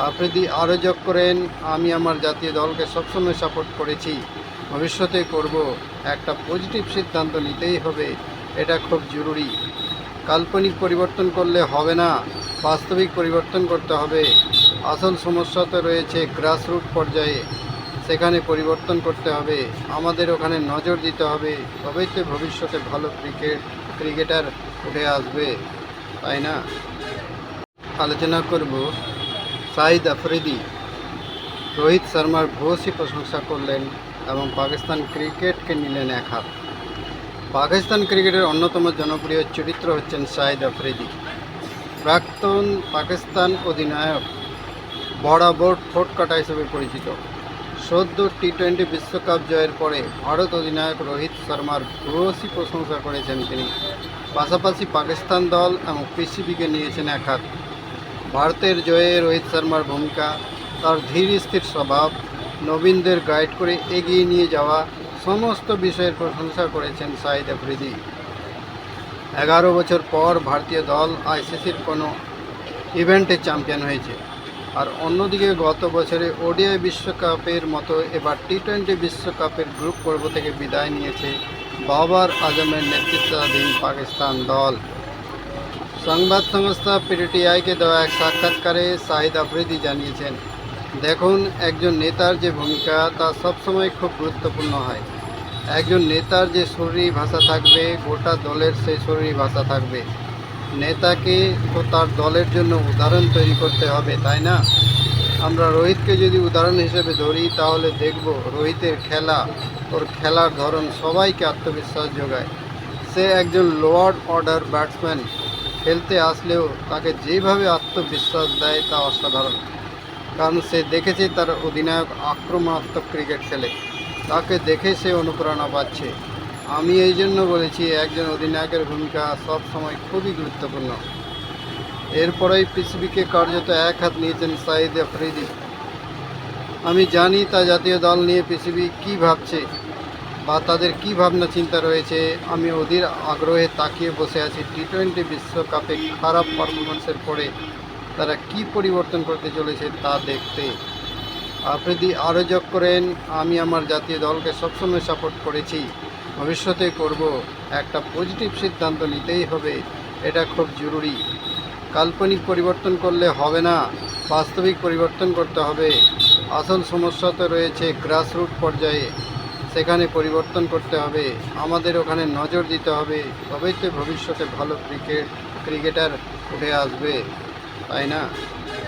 আফ্রিদি আরও যোগ করেন, আমি আমার জাতীয় দলকে সবসময় সাপোর্ট করেছি, ভবিষ্যতে করব। একটা পজিটিভ সিদ্ধান্ত নিতেই হবে, এটা খুব জরুরি। কাল্পনিক পরিবর্তন করলে হবে না, বাস্তবিক পরিবর্তন করতে হবে। আসল সমস্যা তো রয়েছে গ্রাসরুট পর্যায়ে, সেখানে পরিবর্তন করতে হবে। আমাদের ওখানে নজর দিতে হবে, তবেই তো ভবিষ্যতে ভালো ক্রিকেটার উঠে আসবে, তাই না? আলোচনা করব শাহিদ আফ্রিদি রোহিত শর্মার ভূয়সী প্রশংসা করলেন এবং পাকিস্তান ক্রিকেটকে নিলেন এক হাত। পাকিস্তান ক্রিকেটের অন্যতম জনপ্রিয় চরিত্র হচ্ছেন শাহিদ আফ্রিদি। প্রাক্তন পাকিস্তান অধিনায়ক, বরাবর ঠোঁটকাটা হিসেবে পরিচিত। সদ্য টি-20 বিশ্বকাপ জয়ের পরে ভারত অধিনায়ক রোহিত শর্মার ভূয়সী প্রশংসা করেছেন তিনি। পাশাপাশি পাকিস্তান দল এবং পিসিবিকে নিয়েছেন এক হাত। ভারতের জয়ে রোহিত শর্মার ভূমিকা, তার ধীর স্থির স্বভাব, নবীনদের গাইড করে এগিয়ে নিয়ে যাওয়া, সমস্ত বিষয়ের প্রশংসা করেছেন শাহিদ আফ্রিদি। 11 বছর পর ভারতীয় দল আইসিসির কোনো ইভেন্টে চ্যাম্পিয়ন হয়েছে। আর অন্যদিকে গত বছরে ওডিআই বিশ্বকাপের মতো এবার টি-20 বিশ্বকাপের গ্রুপ পর্ব থেকে বিদায় নিয়েছে বাবর আজমের নেতৃত্বাধীন পাকিস্তান দল। সংবাদ সংস্থা পিটিআইকে দেওয়া এক সাক্ষাৎকারে শাহিদ আফ্রিদি জানিয়েছেন, দেখুন, একজন নেতার যে ভূমিকা তা সবসময় খুব গুরুত্বপূর্ণ হয়। একজন নেতার যে শরীরী ভাষা থাকবে, গোটা দলের সেই শরীরী ভাষা থাকবে। নেতাকে তো তার দলের জন্য উদাহরণ তৈরি করতে হবে, তাই না? আমরা রোহিতকে যদি উদাহরণ হিসেবে ধরি, তাহলে দেখব রোহিতের খেলা, ওর খেলার ধরন সবাইকে আত্মবিশ্বাস যোগায়। সে একজন লোয়ার অর্ডার ব্যাটসম্যান, খেলতে আসলেও তাকে যেভাবে আত্মবিশ্বাস দেয় তা অসাধারণ। কারণ সে দেখেছে তার অধিনায়ক আক্রমণাত্মক ক্রিকেট খেলে, তাকে দেখে সে অনুপ্রেরণা পাচ্ছে। আমি এই জন্য বলেছি, একজন অধিনায়কের ভূমিকা সব সময় খুবই গুরুত্বপূর্ণ। এরপরেই পিসিবিকে কার্যত এক হাত নিয়েছেন শাহিদ আফ্রিদি। আমি জানি তা জাতীয় দল নিয়ে পিসিবি কী ভাবছে বা তাদের কী ভাবনা চিন্তা রয়েছে। আমি অধীর আগ্রহে তাকিয়ে বসে আছি টি-20 বিশ্বকাপে খারাপ পারফরমেন্সের পরে তারা কী পরিবর্তন করতে চলেছে তা দেখতে। আফ্রিদি আরও যোগ করেন, আমি আমার জাতীয় দলকে সবসময় সাপোর্ট করেছি, ভবিষ্যতে করব। একটা পজিটিভ সিদ্ধান্ত নিতেই হবে, এটা খুব জরুরি। কাল্পনিক পরিবর্তন করলে হবে না, বাস্তবিক পরিবর্তন করতে হবে। আসল সমস্যা তো রয়েছে গ্রাসরুট পর্যায়ে, সেখানে পরিবর্তন করতে হবে। আমাদের ওখানে নজর দিতে হবে, তবেই তো ভবিষ্যতে ভালো ক্রিকেটার উঠে আসবে, তাই না?